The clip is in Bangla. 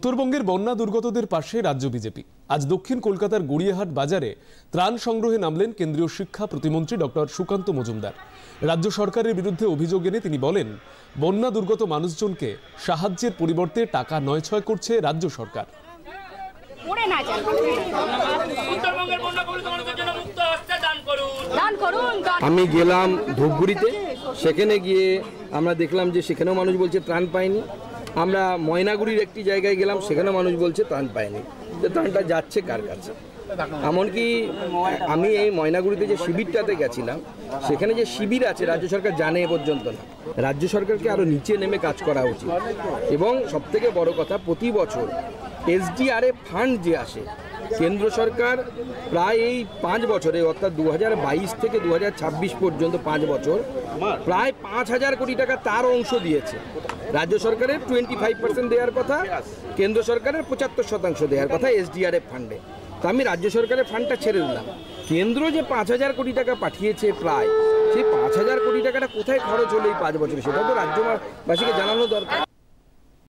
উত্তরবঙ্গের বন্যা দুর্গতদের পাশে রাজ্য বিজেপি। আজ দক্ষিণ কলকাতার গড়িয়াহাট বাজারে ত্রাণ সংগ্রহে নামলেন কেন্দ্রীয় শিক্ষা প্রতিমন্ত্রী ডক্টর সুকান্ত মজুমদার। রাজ্য সরকারের বিরুদ্ধে অভিযোগ এনে তিনি বলেন, বন্যা দুর্গত মানুষজনকে সাহায্যের পরিবর্তে টাকা নয়ছয় করছে রাজ্য সরকার। আমি গেলাম ধূপগুড়িতে, সেখানে গিয়ে আমরা দেখলাম যে সেখানেও মানুষ বলছে ত্রাণ পায়নি। আমরা ময়নাগুড়ির একটি জায়গায় গেলাম, সেখানেও মানুষ বলছে ত্রাণ পায়নি। তো ত্রাণটা যাচ্ছে কার কাছে? এমনকি আমি এই ময়নাগুড়িতে যে শিবিরটাতে গেছিলাম, সেখানে যে শিবির আছে রাজ্য সরকার জানে এ পর্যন্ত না। রাজ্য সরকারকে আরও নিচে নেমে কাজ করা উচিত। এবং সবথেকে বড় কথা, প্রতি বছর SDRF ফান্ড যে আসে, কেন্দ্র সরকার প্রায় এই 5 বছরে অর্থাৎ 2022 থেকে 2026 পর্যন্ত 5 বছর প্রায় 5,000 কোটি টাকা তার অংশ দিয়েছে। রাজ্য সরকারের 25% দেওয়ার কথা, কেন্দ্র সরকারের 75% দেওয়ার কথা SDRF ফান্ডে। তা আমি রাজ্য সরকারের ফান্ডটা ছেড়ে দিলাম। কেন্দ্র যে 5,000 কোটি টাকা পাঠিয়েছে প্রায়, সেই 5,000 কোটি টাকাটা কোথায় খরচ হলো এই 5 বছরে, সেটা তো রাজ্যবাসীকে জানানো দরকার।